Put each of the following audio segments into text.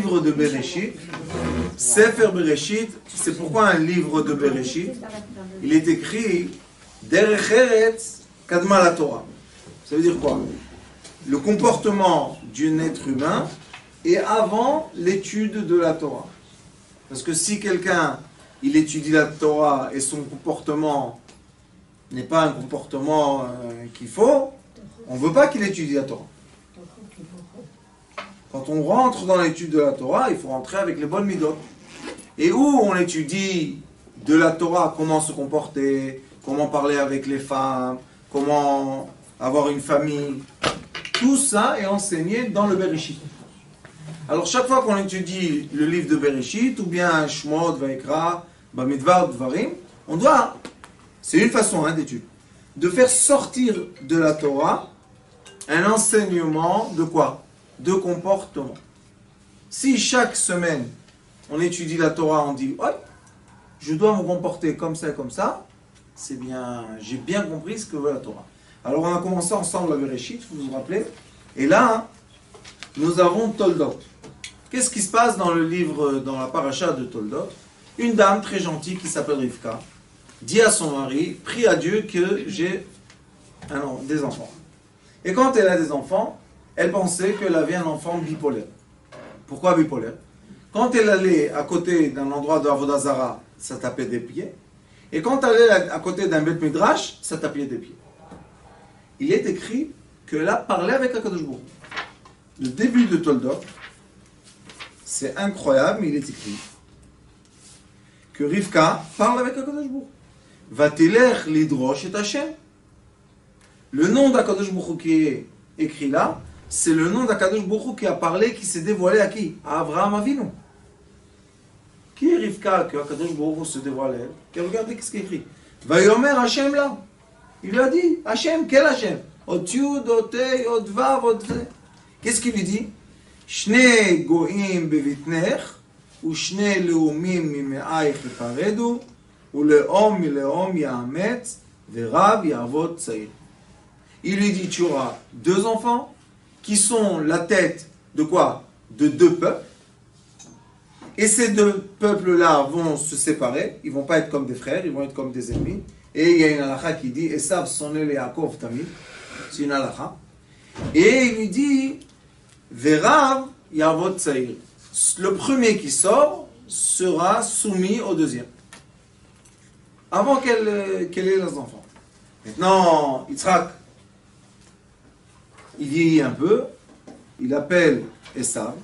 livre de Bereshit. Sefer Bereshit, c'est pourquoi un livre de Bereshit? Il est écrit Derech Eretz Kadma la Torah. Ça veut dire quoi? Le comportement d'un être humain est avant l'étude de la Torah. Parce que si quelqu'un, il étudie la Torah et son comportement n'est pas un comportement qu'il faut, on ne veut pas qu'il étudie la Torah. Quand on rentre dans l'étude de la Torah, il faut rentrer avec les bonnes midot. Et où on étudie de la Torah, comment se comporter, comment parler avec les femmes, comment avoir une famille, tout ça est enseigné dans le Bereshit. Alors chaque fois qu'on étudie le livre de Bereshit, ou bien Shmot, Vaikra, Bamidbar, Dvarim, on doit, c'est une façon d'étude, de faire sortir de la Torah un enseignement de quoi? De comportement. Si chaque semaine on étudie la Torah, on dit, ouais, je dois me comporter comme ça, c'est bien, j'ai bien compris ce que veut la Torah. Alors on a commencé ensemble la Bereshit, vous vous rappelez, et là, nous avons Toldot. Qu'est-ce qui se passe dans le livre, dans la paracha de Toldot? Une dame très gentille qui s'appelle Rivka dit à son mari, prie à Dieu que j'ai des enfants. Et quand elle a des enfants, elle pensait qu'elle avait un enfant bipolaire. Pourquoi bipolaire? Quand elle allait à côté d'un endroit de Avodah Zara, ça tapait des pieds. Et quand elle allait à côté d'un Beth Midrash, ça tapait des pieds. Il est écrit qu'elle a parlé avec Akadosh Baruch Hu. Le début de Toldot, c'est incroyable, mais il est écrit que Rivka parle avec Akadosh Baruch Hu. Vatilech lidrosh et Hashem. Le nom d'Akadosh Baruch Hu qui est écrit là, c'est le nom d'Akadosh Baruch Hu qui a parlé, qui s'est dévoilé à qui? À Avraham Avinu. Qui est Rivka que Akadosh Baruch Hu se dévoile à elle? Regardez ce qui est écrit. Vayomer Hashem là. Il lui a dit, Hashem, quel Hashem? Ot Yud, Ot Hey, Ot Vav, Ot Ze. Qu'est-ce qu'il lui dit? Shne goim bevitnech, ou shne leumim mimeaich yiparedu, ou leom mileom yahametz, verav yavot tzair. Il lui dit, tu auras deux enfants, qui sont la tête de quoi? De deux peuples. Et ces deux peuples-là vont se séparer, ils ne vont pas être comme des frères, ils vont être comme des ennemis. Et il y a une halakha qui dit Esav sonne le Yaakov tamid. C'est une halakha. Et il lui dit Verav Yavot Tzair. Le premier qui sort sera soumis au deuxième. Avant qu'elle ait les enfants. Maintenant, Yitzhak, il vieillit un peu, il appelle Esav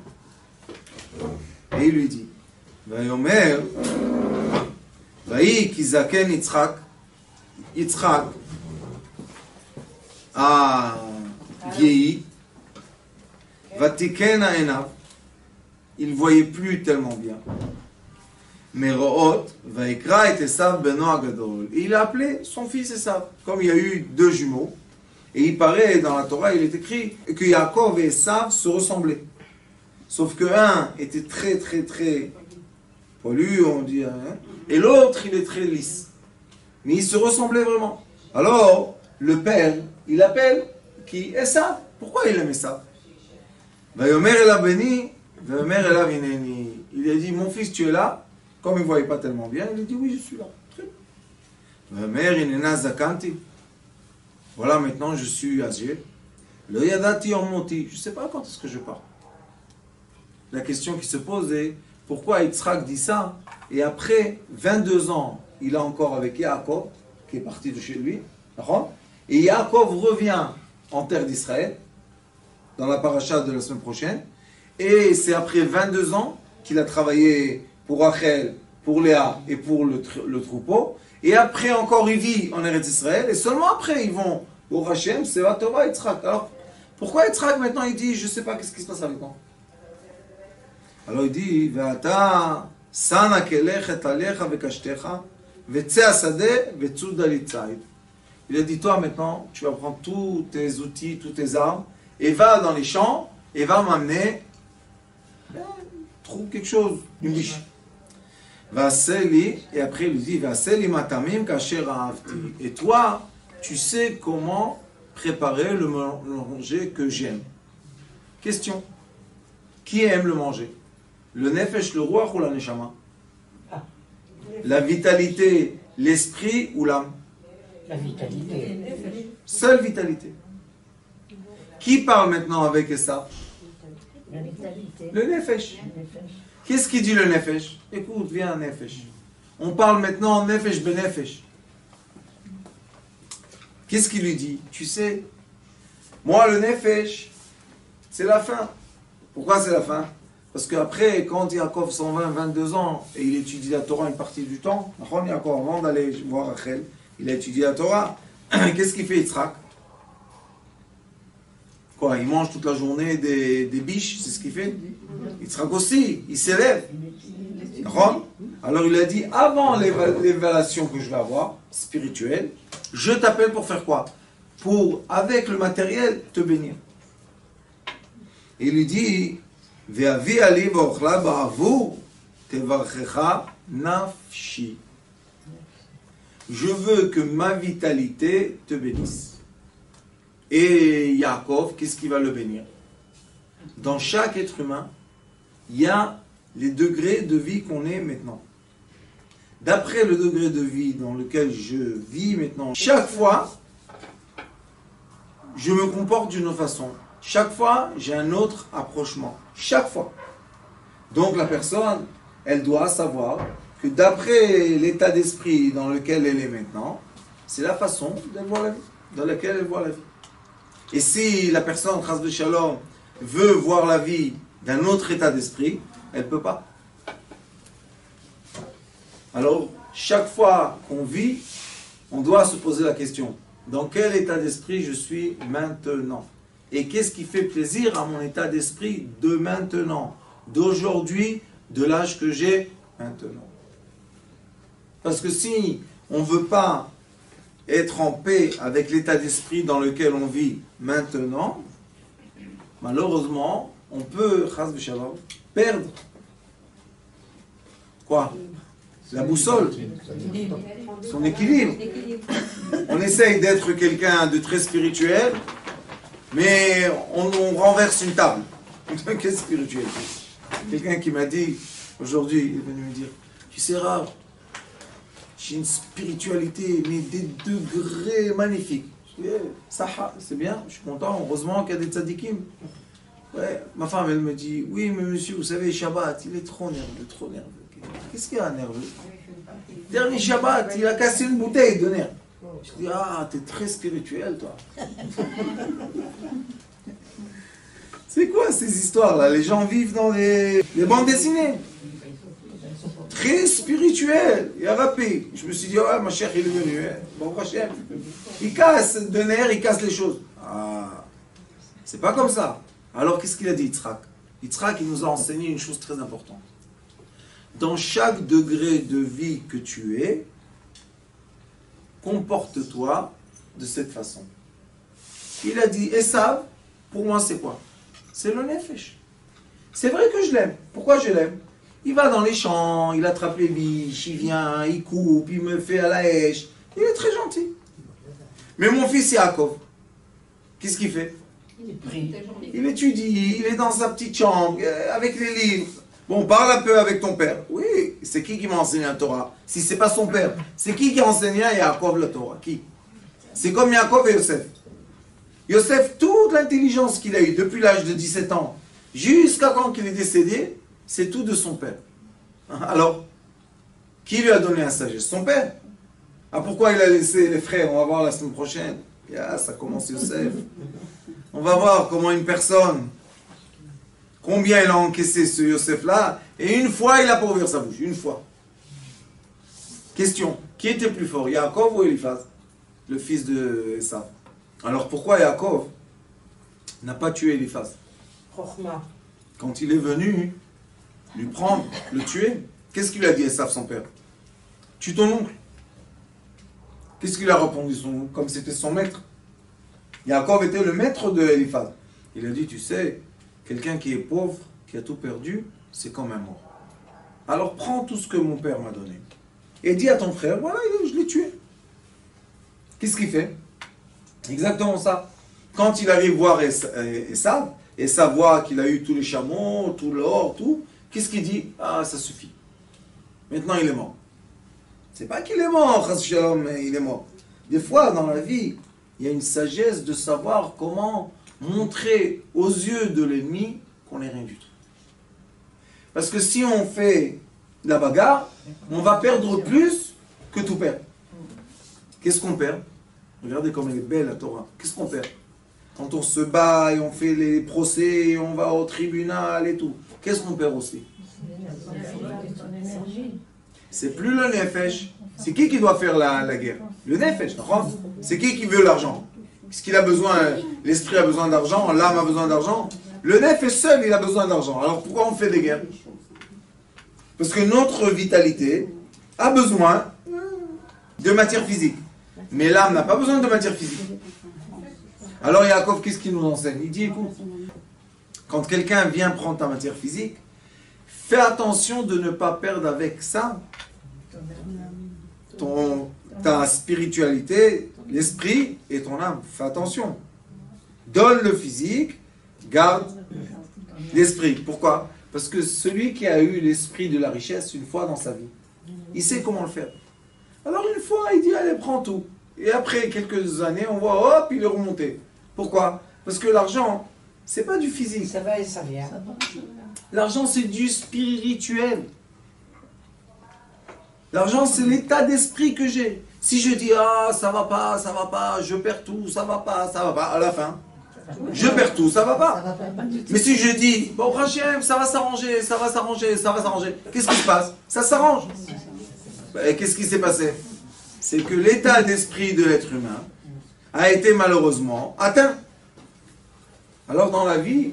et il lui dit Vayomer Vayi Kizaken Yitzhak. Yitzhak a vieilli, Vatiken Enav, il ne voyait plus tellement bien. Mais Ro'ot, Vaikra et Esav Beno Agadol. Il a appelé son fils Esav. Comme il y a eu deux jumeaux, et il paraît dans la Torah, il est écrit que Yaakov et Esav se ressemblaient. Sauf que un était très poilu, on dit, hein, et l'autre il est très lisse. Mais ils se ressemblaient vraiment. Alors, le père, il appelle qui? Esav. Pourquoi il aime Esav? Vayomer elav beni, vayomer elav hineni. Il a dit, mon fils, tu es là? Comme il ne voyait pas tellement bien, il a dit, oui, je suis là. Vayomer hinena zakanti. Voilà, maintenant, je suis âgé. Le yadati ormoti. Je ne sais pas quand est-ce que je pars. La question qui se pose est, pourquoi Yitzhak dit ça? Et après 22 ans, il est encore avec Yaakov, qui est parti de chez lui. Et Yaakov revient en terre d'Israël, dans la paracha de la semaine prochaine. Et c'est après 22 ans qu'il a travaillé pour Rachel, pour Léa et pour le troupeau. Et après encore, il vit en Eretz Israël. Et seulement après, ils vont au Hachem, c'est la Torah Yitzhak. Alors, pourquoi Yitzhak maintenant il dit, je ne sais pas qu'est-ce qui se passe avec moi? Alors il dit, Ve'ata sana kelechet alecha vekashtecha ve'tzeh asadeh ve'tzuda litzayid. Il a dit, toi maintenant, tu vas prendre tous tes outils, toutes tes armes, et va dans les champs, et va m'amener, trouve quelque chose, une biche. Vaseli, et après il lui dit, Vaseli matamim kasher ahavti. Et toi, tu sais comment préparer le manger que j'aime. Question. Qui aime le manger? Le nefesh, le ruach ou la neshama? La vitalité, l'esprit ou l'âme? La vitalité. Seule vitalité. Qui parle maintenant avec Esav? La vitalité. Le nefesh. Le nefesh. Qu'est-ce qu'il dit le nefesh? Écoute, viens nefesh. On parle maintenant nefesh benefesh. Qu'est-ce qu'il lui dit? Tu sais, moi le nefesh, c'est la fin. Pourquoi c'est la fin? Parce qu'après, quand Yaakov 22 ans, et il étudie la Torah une partie du temps, avant d'aller voir Rachel, il a étudié la Torah, qu'est-ce qu'il fait Yitzhak? Quoi? Il mange toute la journée des biches, c'est ce qu'il fait? Yitzhak aussi, il s'élève. Alors il a dit, avant l'évaluation que je vais avoir, spirituelle, je t'appelle pour faire quoi? Pour, avec le matériel, te bénir. Et il lui dit, Ve'avi ali v'ochla ba'avur tevarchecha nafshi. Je veux que ma vitalité te bénisse. Et Yaakov, qu'est-ce qui va le bénir? Dans chaque être humain, il y a les degrés de vie qu'on est maintenant. D'après le degré de vie dans lequel je vis maintenant, chaque fois, je me comporte d'une autre façon. Chaque fois, j'ai un autre approchement. Chaque fois. Donc la personne, elle doit savoir que d'après l'état d'esprit dans lequel elle est maintenant, c'est la façon d'elle voir la vie, dans laquelle elle voit la vie. Et si la personne, chas v'shalom, veut voir la vie d'un autre état d'esprit, elle ne peut pas. Alors, chaque fois qu'on vit, on doit se poser la question, dans quel état d'esprit je suis maintenant? Et qu'est-ce qui fait plaisir à mon état d'esprit de maintenant, d'aujourd'hui, de l'âge que j'ai maintenant? Parce que si on ne veut pas être en paix avec l'état d'esprit dans lequel on vit maintenant, malheureusement, on peut, chas v'shalom, perdre quoi? La boussole, son équilibre. On essaye d'être quelqu'un de très spirituel, mais on renverse une table. Qu'est-ce spirituel? Quelqu'un qui m'a dit, aujourd'hui, il est venu me dire, tu sais, Rav, j'ai une spiritualité, mais des degrés magnifiques. Je dis, ça, c'est bien, je suis content, heureusement qu'il y a des tzadikim. Ouais, ma femme, elle me dit, oui, mais monsieur, vous savez, Shabbat, il est trop nerveux, trop nerveux. Qu'est-ce qu'il y a nerveux? Dernier Shabbat, il a cassé une bouteille de nerfs. Je dis, ah, t'es très spirituel, toi. C'est quoi ces histoires-là? Les gens vivent dans les bandes dessinées. Très spirituel, et rapide. Je me suis dit, ah, ma chère, il est venu. Bon, prochain. Il casse de nerfs, il casse les choses. Ah, c'est pas comme ça. Alors, qu'est-ce qu'il a dit, Yitzhak? Yitzhak, il nous a enseigné une chose très importante. Dans chaque degré de vie que tu es, comporte-toi de cette façon. Il a dit, Esav, pour moi c'est quoi? C'est le nefesh. C'est vrai que je l'aime. Pourquoi je l'aime? Il va dans les champs, il attrape les biches, il vient, il coupe, il me fait à la hache. Il est très gentil. Mais mon fils Yaakov, qu'est-ce qu'il fait? Il étudie, il est dans sa petite chambre, avec les livres. Bon, parle un peu avec ton père. Oui, c'est qui m'a enseigné la Torah? Si c'est pas son père, c'est qui a enseigné à Yaakov la Torah? Qui? C'est comme Yaakov et Yosef. Yosef, toute l'intelligence qu'il a eue depuis l'âge de 17 ans, jusqu'à quand il est décédé, c'est tout de son père. Alors, qui lui a donné la sagesse? Son père. Ah, pourquoi il a laissé les frères? On va voir la semaine prochaine. Ah, ça commence Yosef. On va voir comment une personne, combien il a encaissé ce Yosef-là, et une fois, il n'a pas ouvert sa bouche. Une fois. Question. Qui était plus fort, Yaakov ou Eliphaz, le fils de Esav? Alors pourquoi Yaakov n'a pas tué Eliphaz? Quand il est venu lui prendre, le tuer, qu'est-ce qu'il a dit Esav, son père? Tue ton oncle. Qu'est-ce qu'il a répondu, comme c'était son maître? Yaakov était le maître de Eliphaz. Il a dit, tu sais, quelqu'un qui est pauvre, qui a tout perdu, c'est comme un mort. Alors prends tout ce que mon père m'a donné. Et dis à ton frère, voilà, je l'ai tué. Qu'est-ce qu'il fait? Exactement ça. Quand il arrive voir Esav, Esav voit qu'il a eu tous les chameaux, tout l'or, tout, Qu'est-ce qu'il dit? Ah, ça suffit. Maintenant, il est mort. C'est pas qu'il est mort, chas shalom, mais il est mort. Des fois, dans la vie, il y a une sagesse de savoir comment montrer aux yeux de l'ennemi qu'on n'est rien du tout. Parce que si on fait la bagarre, on va perdre plus que tout perdre. Qu'est-ce qu'on perd? Regardez comme elle est belle la Torah. Qu'est-ce qu'on perd? Quand on se bat et on fait les procès, et on va au tribunal et tout. Qu'est-ce qu'on perd aussi? C'est plus le nefesh. C'est qui doit faire la guerre? Le nefesh. C'est qui veut l'argent? Est-ce qu'il a besoin, l'esprit a besoin d'argent, l'âme a besoin d'argent? Le nefesh seul, il a besoin d'argent. Alors pourquoi on fait des guerres? Parce que notre vitalité a besoin de matière physique. Mais l'âme n'a pas besoin de matière physique. Alors Yaakov, qu'est-ce qu'il nous enseigne? Il dit, écoute, quand quelqu'un vient prendre ta matière physique, fais attention de ne pas perdre avec ça ta spiritualité, l'esprit et ton âme. Fais attention. Donne le physique, garde l'esprit. Pourquoi? Parce que celui qui a eu l'esprit de la richesse une fois dans sa vie, il sait comment le faire. Alors une fois, il dit, allez, prends tout. Et après quelques années, on voit, hop, il est remonté. Pourquoi? Parce que l'argent, c'est pas du physique. Ça va et ça vient. L'argent, c'est du spirituel. L'argent, c'est l'état d'esprit que j'ai. Si je dis, ah, ça va pas, je perds tout, ça va pas, à la fin, je perds tout, ça va pas. Mais si je dis, bon, Hachem, ça va s'arranger, qu'est-ce qui se passe? Ça s'arrange. Et qu'est-ce qui s'est passé? C'est que l'état d'esprit de l'être humain a été malheureusement atteint. Alors dans la vie,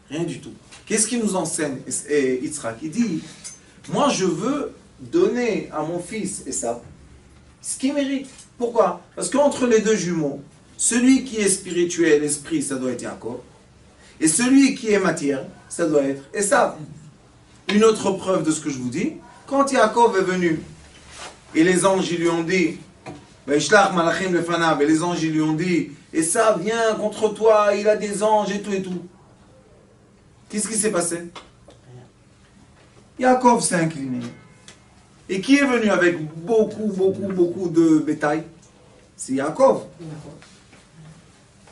rien du tout. Qu'est-ce qui nous enseigne Yitzhak? Il dit, moi je veux donner à mon fils Esav ce qu'il mérite. Pourquoi? Parce qu'entre les deux jumeaux, celui qui est spirituel, esprit, ça doit être Yaakov, et celui qui est matière, ça doit être Esav. Une autre preuve de ce que je vous dis, quand Yaakov est venu, et les anges lui ont dit, et les anges lui ont dit, Esav vient contre toi, il a des anges et tout et tout. Qu'est-ce qui s'est passé? Yaakov s'est incliné. Et qui est venu avec beaucoup de bétail? C'est Yaakov.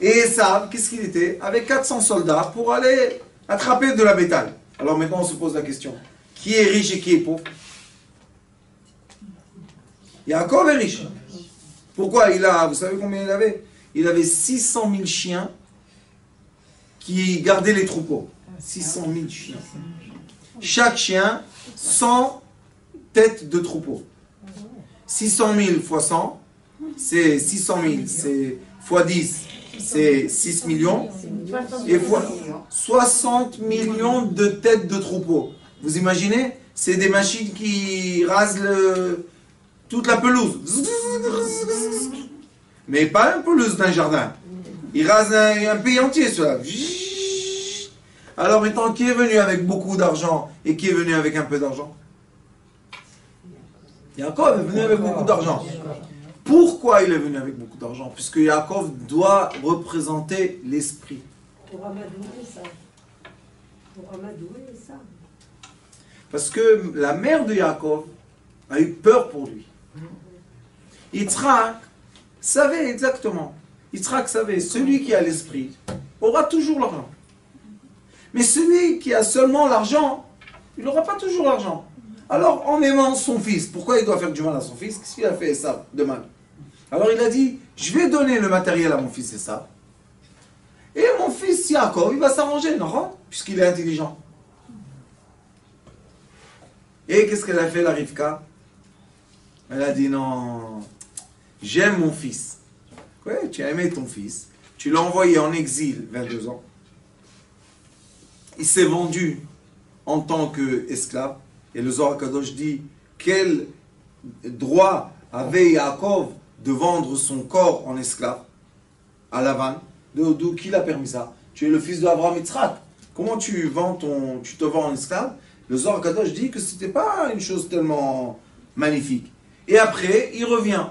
Et Esav, qu'est-ce qu'il était? Avec 400 soldats pour aller attraper de la bétail. Alors maintenant on se pose la question. Qui est riche et qui est pauvre? Yaakov est riche. Pourquoi? Vous savez combien il avait? Il avait 600 000 chiens qui gardaient les troupeaux. 600 000 chiens. Chaque chien, 100 têtes de troupeau. 600 000 fois 100, c'est 600 000, c'est fois 10, c'est 6 millions. Et fois 60 millions de têtes de troupeau. Vous imaginez? C'est des machines qui rasent toute la pelouse. Mais pas une pelouse d'un jardin. Ils rasent un pays entier, cela. Alors maintenant, qui est venu avec beaucoup d'argent et qui est venu avec un peu d'argent? Yaakov est venu avec beaucoup d'argent. Pourquoi il est venu avec beaucoup d'argent? Puisque Yaakov doit représenter l'esprit. Pour amadouer ça. Parce que la mère de Yaakov a eu peur pour lui. Yitzhak savait exactement. Yitzhak savait, celui qui a l'esprit aura toujours l'argent. Mais celui qui a seulement l'argent, il n'aura pas toujours l'argent. Alors, en aimant son fils, pourquoi il doit faire du mal à son fils? Qu'est-ce qu'il a fait ça de mal? Alors il a dit, je vais donner le matériel à mon fils, c'est ça. Et mon fils Yaakov, il va s'arranger, non? Puisqu'il est intelligent. Et qu'est-ce qu'elle a fait, la Rivka? Elle a dit, non, j'aime mon fils. Ouais, tu as aimé ton fils. Tu l'as envoyé en exil, 22 ans. Il s'est vendu en tant qu'esclave. Et le Zohar Kadosh dit, quel droit avait Yaakov de vendre son corps en esclave à Lavan? D'où qui l'a permis ça? Tu es le fils d'Abraham Yitzhak. Comment tu te vends en esclave? Le Zohar Kadosh dit que ce n'était pas une chose tellement magnifique. Et après, il revient.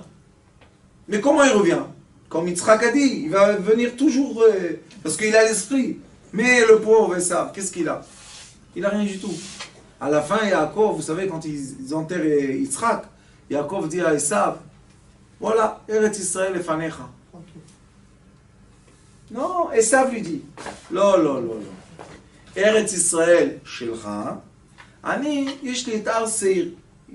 Mais comment il revient? Comme Yitzhak a dit, il va venir toujours, parce qu'il a l'esprit. Mais le pauvre Esav, qu'est-ce qu'il a? Il n'a rien du tout. À la fin, Yaakov, vous savez, quand ils enterrent Yitzhak, Yaakov dit à Esav, voilà, Eretz Israël et Fanecha. Non, Esav lui dit, non, non, non, non. Eretz Israël, Shelcha, Ani, Yeshli et Ar Seir.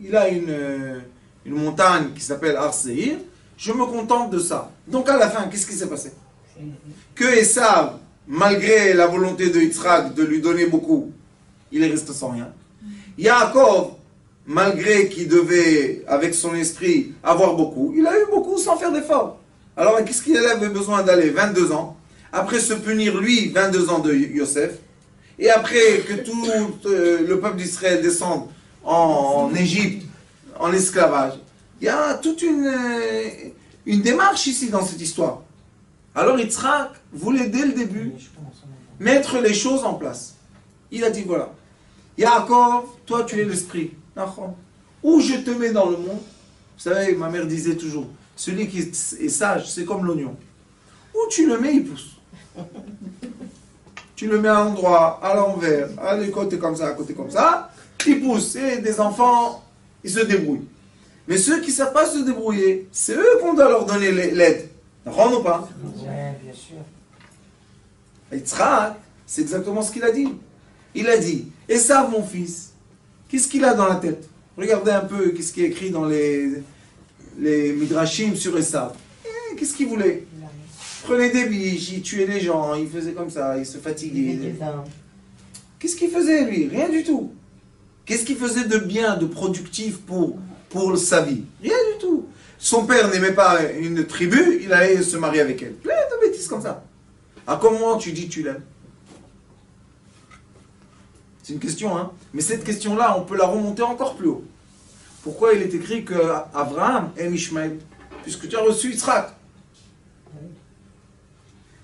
Il a une montagne qui s'appelle Ar Seir, je me contente de ça. Donc à la fin, qu'est-ce qui s'est passé? Que Esav, malgré la volonté de Yitzhak de lui donner beaucoup, il est resté sans rien. Yaakov, malgré qu'il devait, avec son esprit, avoir beaucoup, il a eu beaucoup sans faire d'effort. Alors, qu'est-ce qu'il avait besoin d'aller 22 ans, après se punir, lui, 22 ans de Yosef, et après que tout le peuple d'Israël descende en Égypte, en esclavage. Il y a toute une démarche ici dans cette histoire. Alors, Yitzhak voulait, dès le début, mettre les choses en place. Il a dit, voilà, Yaakov, toi tu es l'esprit. Où je te mets dans le monde, vous savez, ma mère disait toujours, celui qui est sage, c'est comme l'oignon. Où tu le mets, il pousse. Tu le mets à l'endroit, à l'envers, à les côtés comme ça, à côté comme ça, il pousse. Et des enfants, ils se débrouillent. Mais ceux qui ne savent pas se débrouiller, c'est eux qu'on doit leur donner l'aide. Rends ou pas? Oui, bien sûr. Yitzhak, c'est exactement ce qu'il a dit. Il a dit, Esav mon fils, qu'est-ce qu'il a dans la tête? Regardez un peu ce qui est écrit dans les midrashim sur Esav. Qu'est-ce qu'il voulait? Il prenait des biches, il tuait les gens, il faisait comme ça, il se fatiguait. Qu'est-ce qu'il faisait lui? Rien du tout. Qu'est-ce qu'il faisait de bien, de productif pour sa vie? Rien du tout. Son père n'aimait pas une tribu, il allait se marier avec elle. Plein de bêtises comme ça. À comment tu dis tu l'aimes? C'est une question, hein. Mais cette question-là, on peut la remonter encore plus haut. Pourquoi il est écrit que Abraham aime Ishmaël? Puisque tu as reçu Yitzhak.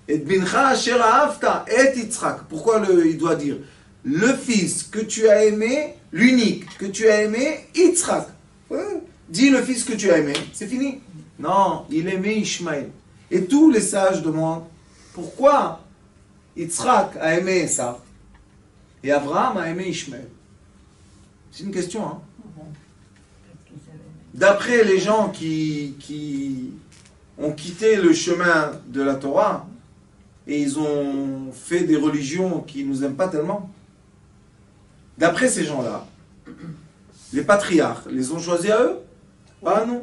Et bincha asher ahavta et Yitzhak. Pourquoi il doit dire le fils que tu as aimé, l'unique que tu as aimé, Yitzhak. Ouais. Dis le fils que tu as aimé, c'est fini. Non, il aimait Ishmaël. Et tous les sages demandent pourquoi Yitzhak a aimé ça et Abraham a aimé Ishmaël. C'est une question, hein. D'après les gens qui ont quitté le chemin de la Torah et ils ont fait des religions qui ne nous aiment pas tellement, d'après ces gens-là, les patriarches les ont choisis à eux? Pas à nous.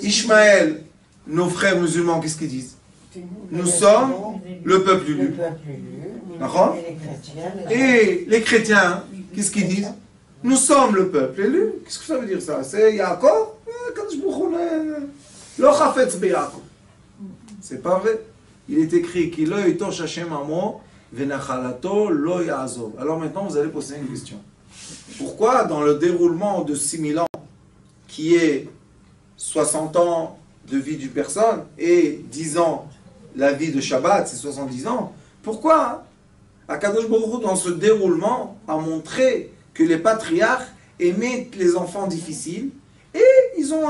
Ishmaël, nos frères musulmans, qu'est-ce qu'ils disent? Nous sommes le peuple élu. D'accord? Et les chrétiens, qu'est-ce qu'ils disent? Nous sommes le peuple élu. Qu'est-ce que ça veut dire ça? C'est Yaakov? C'est pas vrai. Il est écrit qu'il lo yitosh Hashem amo venachalato lo ya'azov. Alors maintenant, vous allez poser une question. Pourquoi dans le déroulement de 6000 ans, qui est 60 ans de vie d'une personne et 10 ans la vie de Shabbat, c'est 70 ans, pourquoi Akadosh Baruch Hu, dans ce déroulement, a montré que les patriarches aimaient les enfants difficiles et ils ont,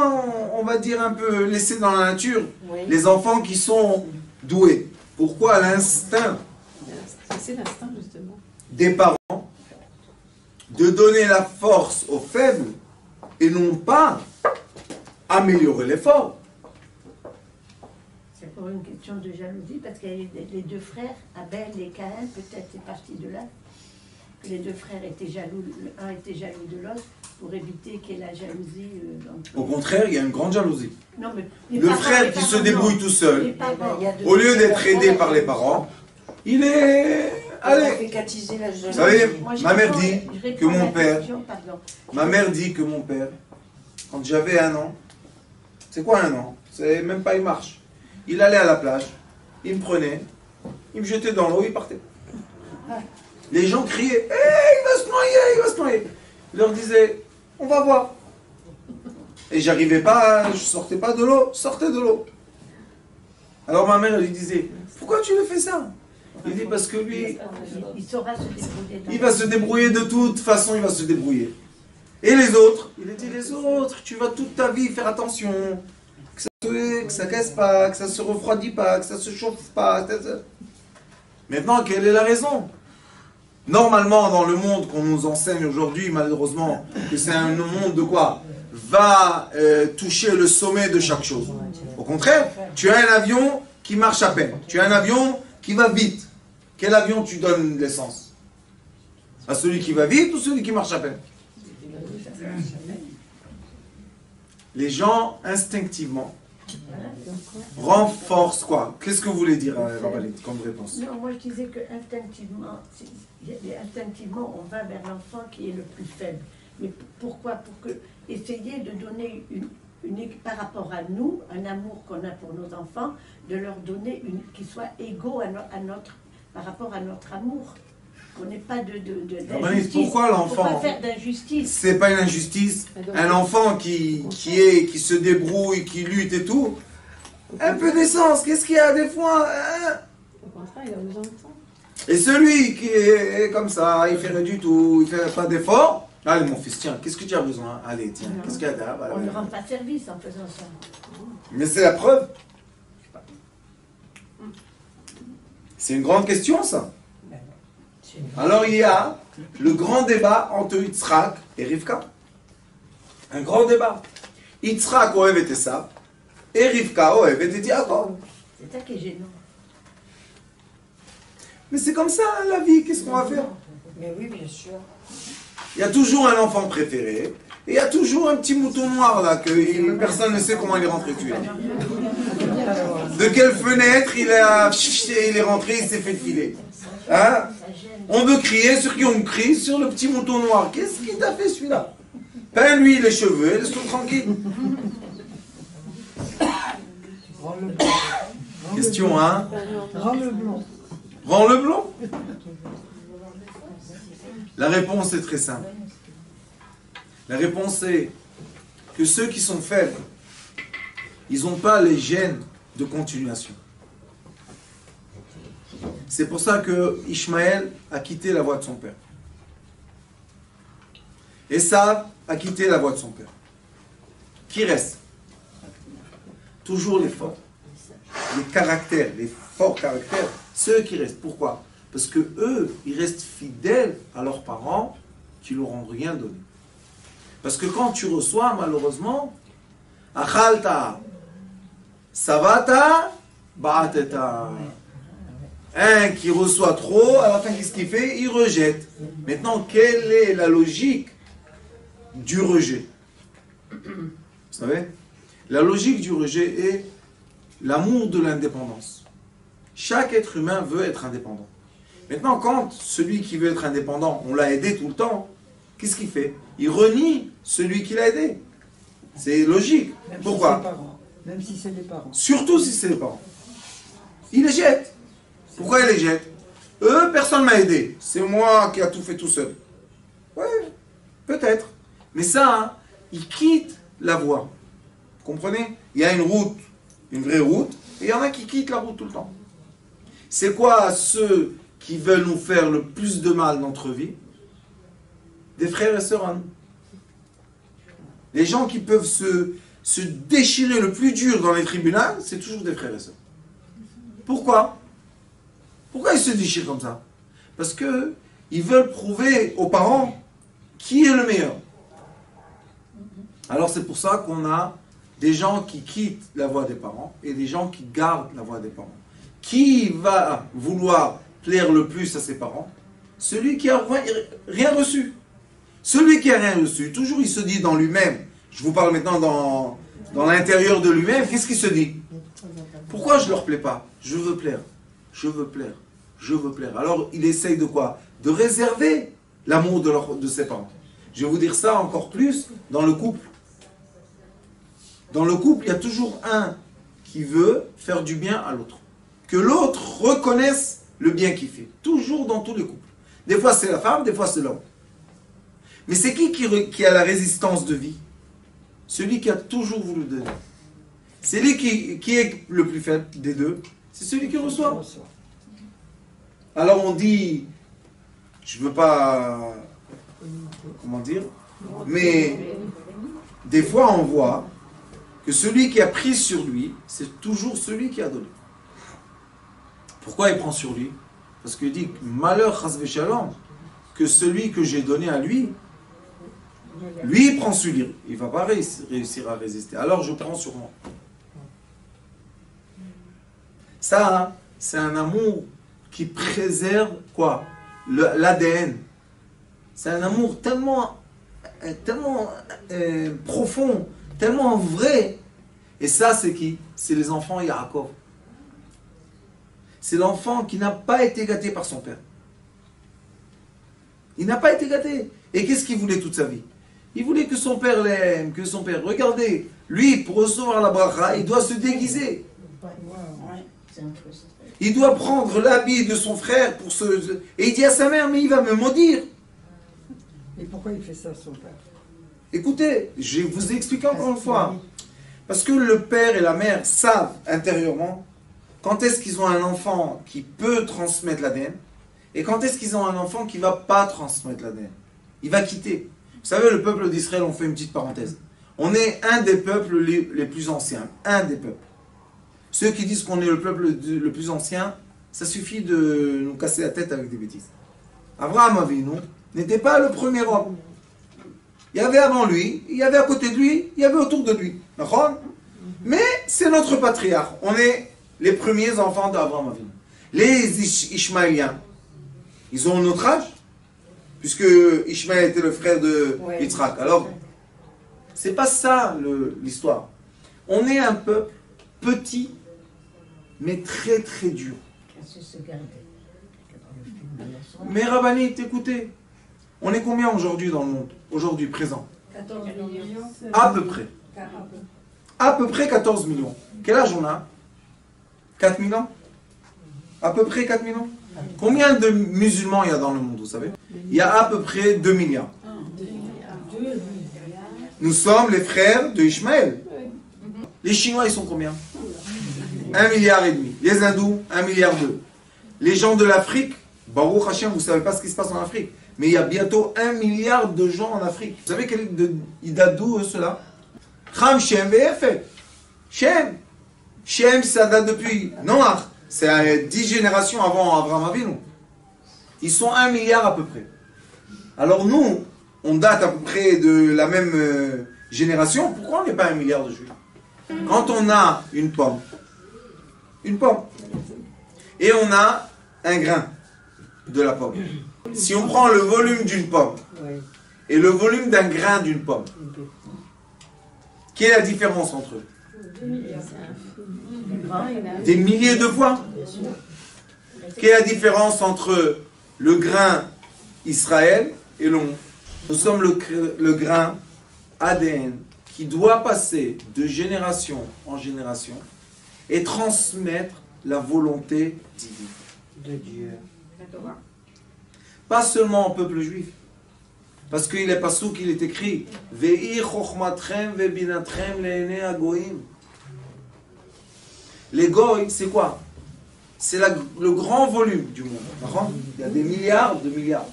on va dire, un peu laissé dans la nature les enfants qui sont doués. Pourquoi l'instinct C'est l'instinct, justement. des parents de donner la force aux faibles et non pas améliorer l'effort? C'est pour une question de jalousie, parce que les deux frères, Abel et Caïn, peut-être c'est parti de là, que les deux frères étaient jaloux, l'un était jaloux de l'autre, pour éviter qu'il y ait la jalousie. Au contraire, il y a une grande jalousie. Non, mais Le frère qui se débrouille tout seul, au lieu d'être aidé par les parents, il est... Allez, vous savez, ma mère dit que mon père, quand j'avais 1 an, c'est quoi 1 an? C'est même pas une marche. Il allait à la plage, il me prenait, il me jetait dans l'eau, il partait. Les gens criaient, hey, il va se noyer, il va se noyer. Je leur disais, on va voir. Et j'arrivais pas, je sortais pas de l'eau, sortez de l'eau. Alors ma mère lui disait, pourquoi tu le fais ça? Il dit parce que lui, il saura se débrouiller. il va se débrouiller de toute façon, il va se débrouiller. Et les autres, il a dit les autres, tu vas toute ta vie faire attention, que ça casse pas, que ça se refroidit pas, que ça se chauffe pas. Maintenant, quelle est la raison? Normalement, dans le monde qu'on nous enseigne aujourd'hui, malheureusement, que c'est un monde de quoi? Va toucher le sommet de chaque chose. Au contraire, tu as un avion qui marche à peine. Tu as un avion qui va vite. Quel avion tu donnes l'essence? À celui qui va vite ou celui qui marche à peine? Les gens, instinctivement, renforcent quoi? Qu'est-ce que vous voulez dire, Rabalit, comme réponse? Non, moi je disais que instinctivement, instinctivement, on va vers l'enfant qui est le plus faible. Mais pourquoi? Pour que essayer de donner par rapport à nous, un amour qu'on a pour nos enfants, de leur donner qui soit égaux par rapport à notre amour. Qu'on n'ait pas d'injustice. Pourquoi l'enfant? Faut pas faire d'injustice. C'est pas une injustice. Un enfant qui se débrouille, qui lutte et tout. Un peu d'essence, qu'est-ce qu'il y a des fois hein? Au contraire, il a besoin de ça. Et celui qui est comme ça, il fait rien du tout, il fait pas d'effort. Allez mon fils, tiens, qu'est-ce que tu as besoin? Allez, tiens, qu'est-ce qu'il y a là? On ne rend pas service en faisant ça. Mais c'est la preuve. C'est une grande question ça. Alors il y a le grand débat entre Yitzhak et Rivka. Un grand débat. Yitzhak ohev et Esav et Rivka ohev et Yaakov. C'est ça qui est gênant. Mais c'est comme ça la vie, qu'est-ce qu'on va faire? Mais oui, bien sûr. Il y a toujours un enfant préféré et il y a toujours un petit mouton noir là que personne ne sait comment il est rentré tuer. De quelle fenêtre il est rentré, il s'est fait filer. Hein? On veut crier sur qui on crie? Sur le petit mouton noir. Qu'est-ce qu'il t'a fait celui-là? Peins-lui les cheveux, laisse-le tranquille. Question 1. Rends-le blond. Rends-le blond. La réponse est très simple. La réponse est que ceux qui sont faibles, ils n'ont pas les gènes de continuation. C'est pour ça que Ishmaël a quitté la voie de son père. Esav a quitté la voie de son père. Qui reste? Toujours les forts. Les caractères, les forts caractères, ceux qui restent. Pourquoi? Parce que eux, ils restent fidèles à leurs parents qui leur ont rien donné. Parce que quand tu reçois, malheureusement, achalta, savata, ba'ateta. Un qui reçoit trop, à la fin, qu'est-ce qu'il fait? Il rejette. Maintenant, quelle est la logique du rejet? Vous savez? La logique du rejet est l'amour de l'indépendance. Chaque être humain veut être indépendant. Maintenant, quand celui qui veut être indépendant, on l'a aidé tout le temps, qu'est-ce qu'il fait? Il renie celui qui l'a aidé. C'est logique. Même Pourquoi? Si c'est les parents. Même si c'est les parents. Surtout si c'est les parents. Il les jette. Pourquoi il les jette? Eux, personne ne m'a aidé. C'est moi qui a tout fait tout seul. Oui, peut-être. Mais ça, hein, il quitte la voie. Vous comprenez? Il y a une route, une vraie route, et il y en a qui quittent la route tout le temps. C'est quoi ceux qui veulent nous faire le plus de mal dans notre vie? Des frères et sœurs à nous. Les gens qui peuvent se déchirer le plus dur dans les tribunaux, c'est toujours des frères et sœurs. Pourquoi? Pourquoi ils se déchirent comme ça? Parce qu'ils veulent prouver aux parents qui est le meilleur. Alors c'est pour ça qu'on a des gens qui quittent la voie des parents et des gens qui gardent la voie des parents. Qui va vouloir plaire le plus à ses parents? Celui qui n'a rien reçu. Celui qui n'a rien reçu, toujours il se dit dans lui-même, je vous parle maintenant dans l'intérieur de lui-même, qu'est-ce qu'il se dit? Pourquoi je ne leur plais pas? Je veux plaire, je veux plaire, je veux plaire. Alors il essaye de quoi? De réserver l'amour de ses parents. Je vais vous dire ça encore plus dans le couple. Dans le couple, il y a toujours un qui veut faire du bien à l'autre. Que l'autre reconnaisse le bien qu'il fait. Toujours dans tous les couples. Des fois c'est la femme, des fois c'est l'homme. Mais c'est qui a la résistance de vie? Celui qui a toujours voulu donner. C'est lui qui est le plus faible des deux. C'est celui qui reçoit. Alors on dit, je ne veux pas, comment dire, mais des fois on voit que celui qui a pris sur lui, c'est toujours celui qui a donné. Pourquoi il prend sur lui? Parce qu'il dit, malheur, chas v'shalom, que celui que j'ai donné à lui, lui prend sur lui. Il ne va pas réussir à résister. Alors je prends sur moi. Ça, hein, c'est un amour qui préserve quoi? L'ADN. C'est un amour tellement profond, tellement vrai. Et ça, c'est qui? C'est les enfants Yaakov. C'est l'enfant qui n'a pas été gâté par son père. Il n'a pas été gâté. Et qu'est-ce qu'il voulait toute sa vie? Il voulait que son père l'aime, que son père... Regardez, lui, pour recevoir la bracha, il doit se déguiser. Il doit prendre l'habit de son frère pour se... Et il dit à sa mère, mais il va me maudire. Et pourquoi il fait ça, son père? Écoutez, je vais vous expliquer encore une fois. Parce que le père et la mère savent intérieurement quand est-ce qu'ils ont un enfant qui peut transmettre l'ADN et quand est-ce qu'ils ont un enfant qui ne va pas transmettre l'ADN. Il va quitter. Vous savez, le peuple d'Israël, on fait une petite parenthèse. On est un des peuples les plus anciens. Un des peuples. Ceux qui disent qu'on est le peuple le plus ancien, ça suffit de nous casser la tête avec des bêtises. Abraham Avinu n'était pas le premier homme. Il y avait avant lui, il y avait à côté de lui, il y avait autour de lui. Mais c'est notre patriarche. On est les premiers enfants d'Abraham Avinu. Les Ishmaéliens, ils ont notre âge, puisque Ishmaël était le frère de Yitzhak. Alors, c'est pas ça l'histoire. On est un peuple petit, mais très très dur. Mais Rabbanit, écoutez, on est combien aujourd'hui dans le monde? Aujourd'hui, présent? 14 millions. À peu près. À peu près 14 millions. Quel âge on a? 4 000 ans? À peu près 4 000 ans? Combien de musulmans il y a dans le monde, vous savez? Il y a à peu près 2 milliards. Nous sommes les frères de Ishmaël. Les Chinois, ils sont combien? 1,5 milliard. Les Hindous, 1,2 milliard. Les gens de l'Afrique, Baruch Hashem, vous ne savez pas ce qui se passe en Afrique. Mais il y a bientôt 1 milliard de gens en Afrique. Vous savez ils datent d'où, ceux-là? Cham, Shem, Vefet. Shem. Shem, ça date depuis Noach. C'est 10 générations avant Abraham Avinu. Ils sont 1 milliard à peu près. Alors nous, on date à peu près de la même génération. Pourquoi on n'est pas 1 milliard de juifs? Quand on a une pomme, et on a un grain de la pomme. Si on prend le volume d'une pomme et le volume d'un grain d'une pomme, quelle est la différence entre eux? Des milliers de fois. Quelle est la différence entre le grain Israël et le monde? Nous sommes le grain ADN qui doit passer de génération en génération et transmettre la volonté divine De Dieu. pas seulement au peuple juif. Parce qu'il est passou qu'il est écrit Ve'i chochmatrem ve'binatrem le'enei hagoyim. Les goy, c'est quoi? C'est le grand volume du monde. Il y a des milliards de milliards.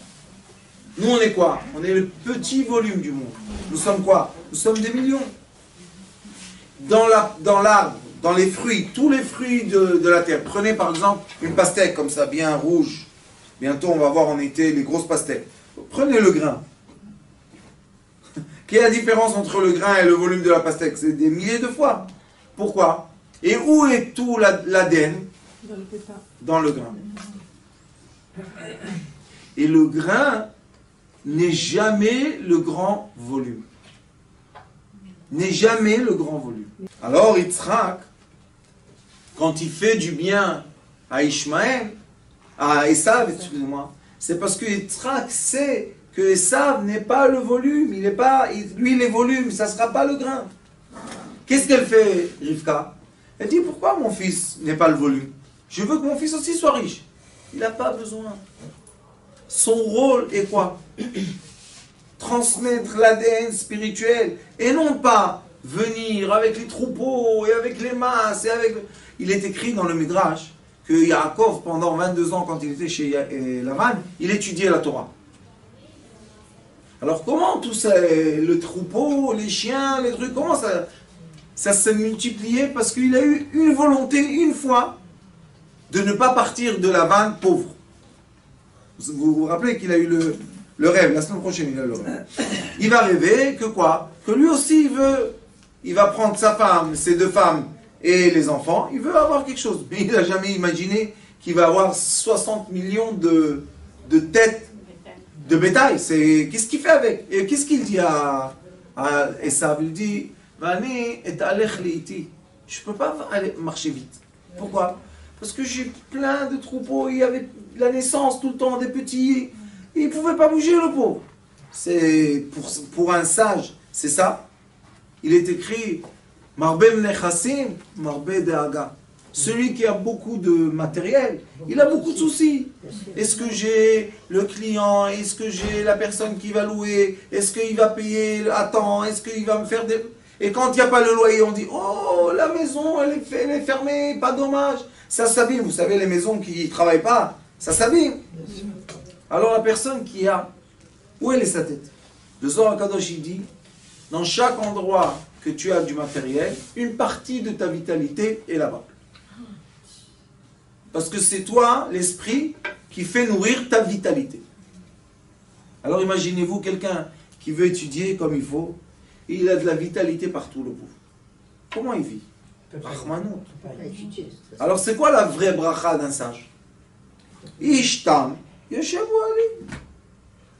Nous, on est quoi? On est le petit volume du monde. Nous sommes quoi? Nous sommes des millions. Dans l'arbre, dans les fruits, tous les fruits de la terre. Prenez par exemple une pastèque comme ça, bien rouge. Bientôt, on va voir en été les grosses pastèques. Prenez le grain. Quelle est la différence entre le grain et le volume de la pastèque? C'est des milliers de fois. Pourquoi? Et où est tout l'ADN? Dans le pépin. Dans le grain. Et le grain n'est jamais le grand volume. N'est jamais le grand volume. Alors Yitzhak, quand il fait du bien à Ishmaël, à Esav, excusez-moi, c'est parce que Yitzhak sait que Esav n'est pas le volume, il n'est pas, lui il est volume, ça ne sera pas le grain. Qu'est-ce qu'elle fait, Rivka? Elle dit, pourquoi mon fils n'est pas le volume? Je veux que mon fils aussi soit riche. Il n'a pas besoin. Son rôle est quoi? Transmettre l'ADN spirituel et non pas venir avec les troupeaux et avec les masses et avec... Il est écrit dans le Midrash que Yaakov, pendant 22 ans, quand il était chez Lavan, il étudiait la Torah. Alors comment tout ça, le troupeau, les chiens, les trucs, comment ça s'est multiplié? Parce qu'il a eu une volonté, une fois, de ne pas partir de Lavan pauvre. Vous vous rappelez qu'il a eu le rêve, la semaine prochaine, il a le rêve. Il va rêver que quoi? Que lui aussi, il va prendre sa femme, ses 2 femmes et les enfants, il veut avoir quelque chose. Mais il n'a jamais imaginé qu'il va avoir 60 millions de têtes de bétail. Qu'est-ce qu'il fait avec? Et qu'est-ce qu'il dit à Esav? Il dit, Vani et alech liiti. Je ne peux pas aller marcher vite. Pourquoi? Parce que j'ai plein de troupeaux, il y avait la naissance tout le temps des petits, il ne pouvait pas bouger le pauvre. C'est pour un sage, c'est ça. Il est écrit, Marbe mnechassim, marbe de'aga. Celui qui a beaucoup de matériel, il a beaucoup de soucis. Est-ce que j'ai le client? Est-ce que j'ai la personne qui va louer? Est-ce qu'il va payer à temps? Est-ce qu'il va me faire des... Et quand il n'y a pas le loyer, on dit, oh, la maison, elle est fermée, pas dommage. Ça s'abîme. Vous savez, les maisons qui ne travaillent pas, ça s'abîme. Alors la personne qui a, où elle est sa tête? Le Zohar HaKadosh, il dit, dans chaque endroit que tu as du matériel, une partie de ta vitalité est là-bas. Parce que c'est toi, l'esprit, qui fait nourrir ta vitalité. Alors imaginez-vous quelqu'un qui veut étudier comme il faut, et il a de la vitalité partout, le pauvre. Comment il vit? Rahmanou. Alors c'est quoi la vraie bracha d'un sage? Ishtam, Yeshevu Ali.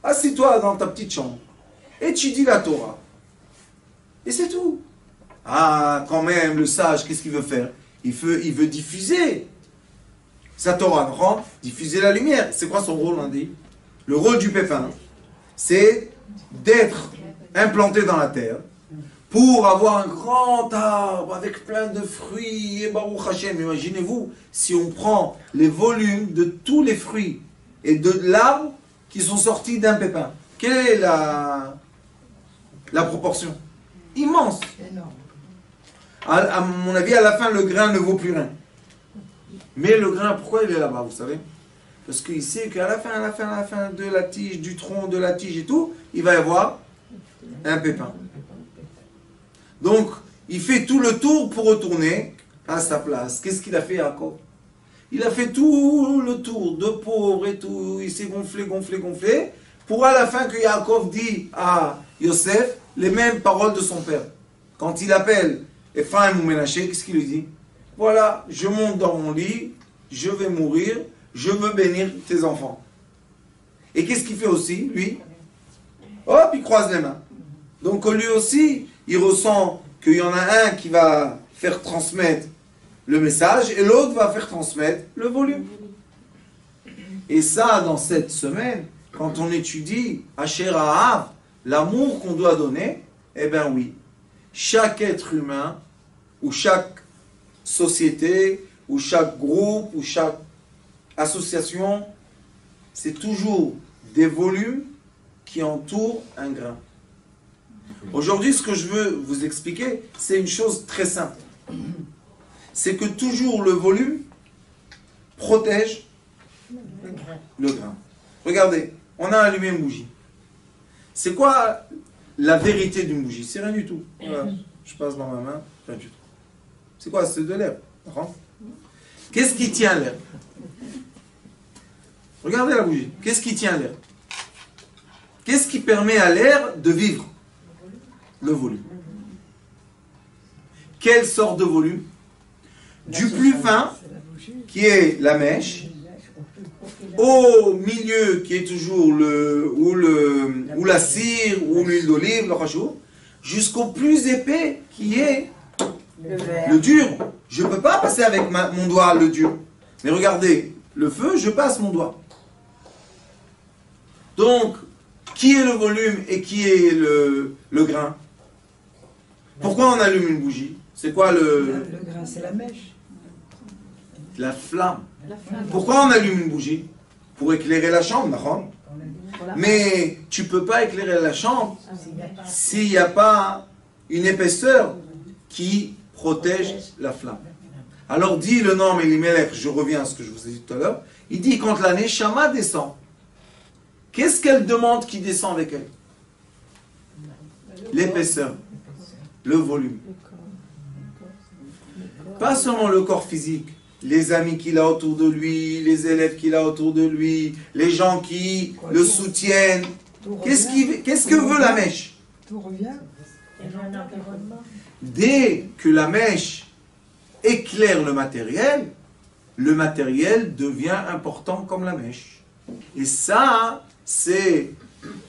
Assis-toi dans ta petite chambre, étudie la Torah. Et c'est tout. Ah, quand même, le sage, qu'est-ce qu'il veut faire? Il veut diffuser sa Torah, non? Diffuser la lumière. C'est quoi son rôle, on dit? Le rôle du pépin, c'est d'être implanté dans la terre pour avoir un grand arbre avec plein de fruits. Et Baruch Hashem, imaginez-vous, si on prend les volumes de tous les fruits et de l'arbre qui sont sortis d'un pépin, quelle est la proportion? Immense. À mon avis, à la fin, le grain ne vaut plus rien. Mais le grain, pourquoi il est là-bas, vous savez? Parce qu'il sait qu'à la fin de la tige, du tronc, de la tige et tout, il va y avoir un pépin. Donc, il fait tout le tour pour retourner à sa place. Qu'est-ce qu'il a fait, Yaakov? Il a fait tout le tour, de pauvre et tout. Il s'est gonflé, pour à la fin que Yaakov dit à Yosef les mêmes paroles de son père. Quand il appelle Ephraim ou Ménaché, qu'est-ce qu'il lui dit? Voilà, je monte dans mon lit, je vais mourir, je veux bénir tes enfants. Et qu'est-ce qu'il fait aussi, lui? Hop, il croise les mains. Donc lui aussi, il ressent qu'il y en a un qui va faire transmettre le message et l'autre va faire transmettre le volume. Et ça, dans cette semaine, quand on étudie Asher Ha'av, l'amour qu'on doit donner, eh bien oui, chaque être humain, ou chaque société, ou chaque groupe, ou chaque association, c'est toujours des volumes qui entourent un grain. Aujourd'hui, ce que je veux vous expliquer, c'est une chose très simple. C'est que toujours le volume protège le grain. Regardez, on a allumé une bougie. C'est quoi la vérité d'une bougie? C'est rien du tout. Voilà, je passe dans ma main, rien du tout. C'est quoi? C'est de l'herbe. Qu'est-ce qui tient l'herbe? Regardez la bougie. Qu'est-ce qui tient l'herbe? Qu'est-ce qui permet à l'air de vivre? Le volume. Quelle sorte de volume? Du plus fin, qui est la mèche, au milieu, qui est toujours ou la cire, ou l'huile d'olive, le rachou, jusqu'au plus épais, qui est le dur. Je ne peux pas passer avec mon doigt le dur. Mais regardez, le feu, je passe mon doigt. Donc, qui est le volume et qui est le grain? Pourquoi on allume une bougie? C'est quoi Le grain, c'est la mèche. La flamme. Pourquoi on allume une bougie? Pour éclairer la chambre, d'accord? Mais tu ne peux pas éclairer la chambre s'il n'y a pas une épaisseur qui protège la flamme. Alors dit le nom Elimelech, je reviens à ce que je vous ai dit tout à l'heure, il dit quand la Neshama descend, qu'est-ce qu'elle demande qui descend avec elle? L'épaisseur, le volume. Pas seulement le corps physique, les amis qu'il a autour de lui, les élèves qu'il a autour de lui, les gens qui le soutiennent. Qu'est-ce que veut la mèche? Tout revient. Il y a un environnement. Dès que la mèche éclaire le matériel devient important comme la mèche. Et ça, c'est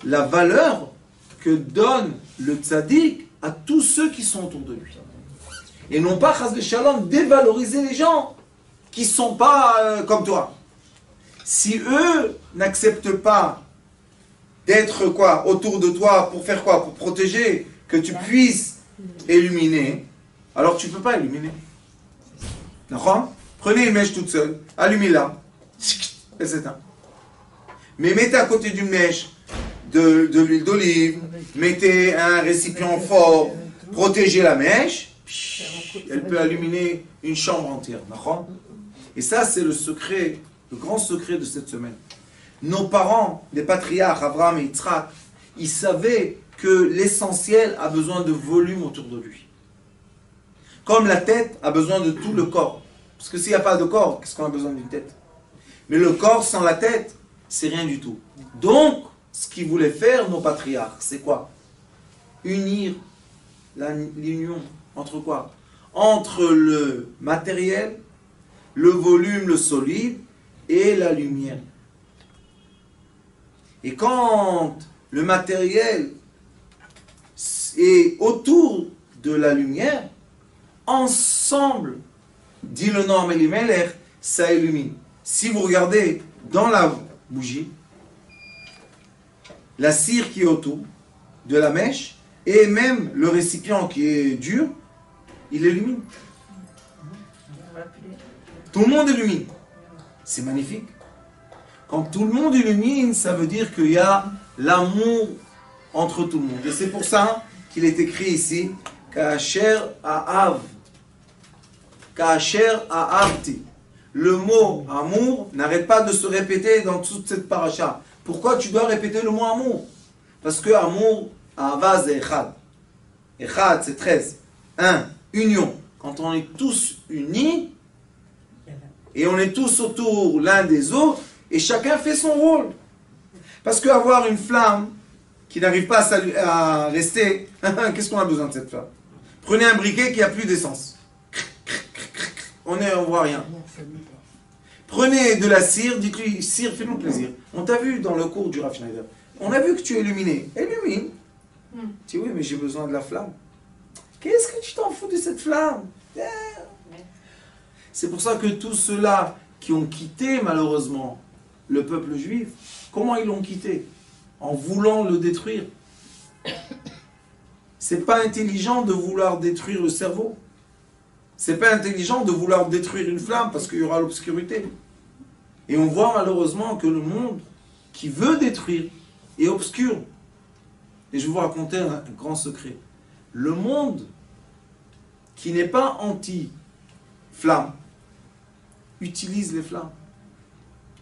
la valeur que donne le tzaddik à tous ceux qui sont autour de lui. Et non pas, chas v'shalom, dévaloriser les gens qui ne sont pas comme toi. Si eux n'acceptent pas d'être quoi autour de toi pour faire quoi? Pour protéger, que tu puisses illuminer, alors tu ne peux pas illuminer. D'accord? Prenez une mèche toute seule, allumez-la, elle s'éteint. Mais mettez à côté d'une mèche de l'huile d'olive, mettez un récipient fort, protégez la mèche, elle peut illuminer une chambre entière. D'accord? Et ça, c'est le secret, le grand secret de cette semaine. Nos parents, les patriarches, Abraham et Yitzhak, ils savaient que l'essentiel a besoin de volume autour de lui. Comme la tête a besoin de tout le corps. Parce que s'il n'y a pas de corps, qu'est-ce qu'on a besoin d'une tête? Mais le corps sans la tête, c'est rien du tout. Donc, ce qu'ils voulaient faire, nos patriarches, c'est quoi? Unir l'union entre quoi? Entre le matériel, le volume, le solide et la lumière. Et quand le matériel est autour de la lumière, ensemble, dit le nom Elimelech, ça illumine. Si vous regardez dans la bougie, la cire qui est autour de la mèche et même le récipient qui est dur, il illumine. Tout le monde illumine. C'est magnifique. Quand tout le monde illumine, ça veut dire qu'il y a l'amour entre tout le monde. Et c'est pour ça qu'il est écrit ici Ka'asher ha'av. Ka'asher ha'avti. Le mot amour n'arrête pas de se répéter dans toute cette paracha. Pourquoi tu dois répéter le mot amour? Parce que amour, ahava c'est echad. Echad c'est 13. Union. Quand on est tous unis, et on est tous autour l'un des autres, et chacun fait son rôle. Parce qu'avoir une flamme qui n'arrive pas à rester, qu'est-ce qu'on a besoin de cette flamme? Prenez un briquet qui a plus d'essence. On ne voit rien. Prenez de la cire, dites-lui, cire, fais-nous plaisir. On t'a vu dans le cours du Rav Schneider. On a vu que tu es illuminé. Illumine. Tu dis, oui, mais j'ai besoin de la flamme. Qu'est-ce que tu t'en fous de cette flamme? C'est pour ça que tous ceux-là qui ont quitté, malheureusement, le peuple juif, comment ils l'ont quitté? En voulant le détruire. C'est pas intelligent de vouloir détruire le cerveau. C'est pas intelligent de vouloir détruire une flamme parce qu'il y aura l'obscurité. Et on voit malheureusement que le monde qui veut détruire est obscur. Et je vais vous raconter un grand secret. Le monde qui n'est pas anti-flamme utilise les flammes.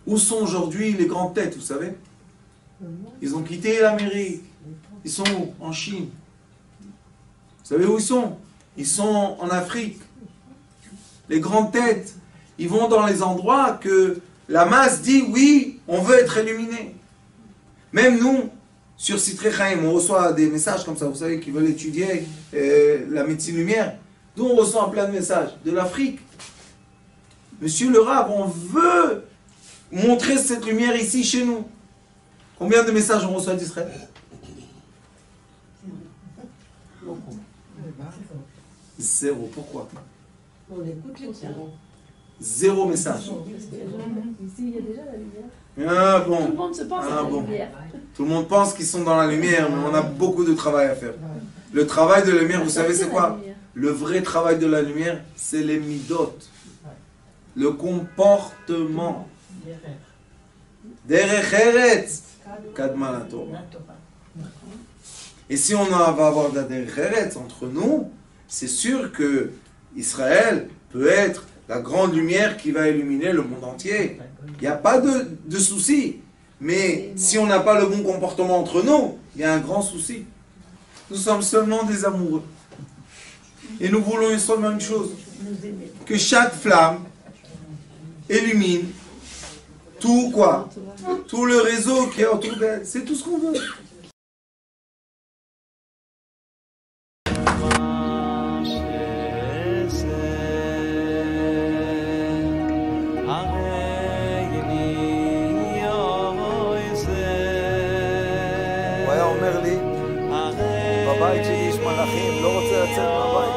Où sont aujourd'hui les grandes têtes, vous savez? Ils ont quitté l'Amérique. Ils sont où? En Chine. Vous savez où ils sont? Ils sont en Afrique. Les grandes têtes, ils vont dans les endroits que la masse dit oui, on veut être illuminé. Même nous, sur Sitré Chaim, on reçoit des messages comme ça, vous savez, qui veulent étudier la médecine lumière. D'où on reçoit plein de messages? De l'Afrique. Monsieur le Rav, on veut montrer cette lumière ici chez nous. Combien de messages on reçoit d'Israël? Zéro. Pourquoi? On écoute les zéro. Zéro message. Ici, il y a déjà la lumière. Ah bon. Tout le monde se pense à la Bon. lumière. Tout le monde pense qu'ils sont dans la lumière, mais on a beaucoup de travail à faire. Le travail de la lumière, vous savez c'est quoi? Le vrai travail de la lumière, c'est les midot. Le comportement. Derech eretz kadma la Torah. Et si on va avoir de la derech eretz entre nous, c'est sûr que Israël peut être la grande lumière qui va illuminer le monde entier. Il n'y a pas de souci. Mais si on n'a pas le bon comportement entre nous, il y a un grand souci. Nous sommes seulement des amoureux. Et nous voulons une seule même chose. Que chaque flamme élimine tout quoi? Tout le réseau qui est autour d'elle. C'est tout ce qu'on veut. הוא היה אומר לי, בבית שלי יש מלאכים, לא רוצה לצאת מהבית.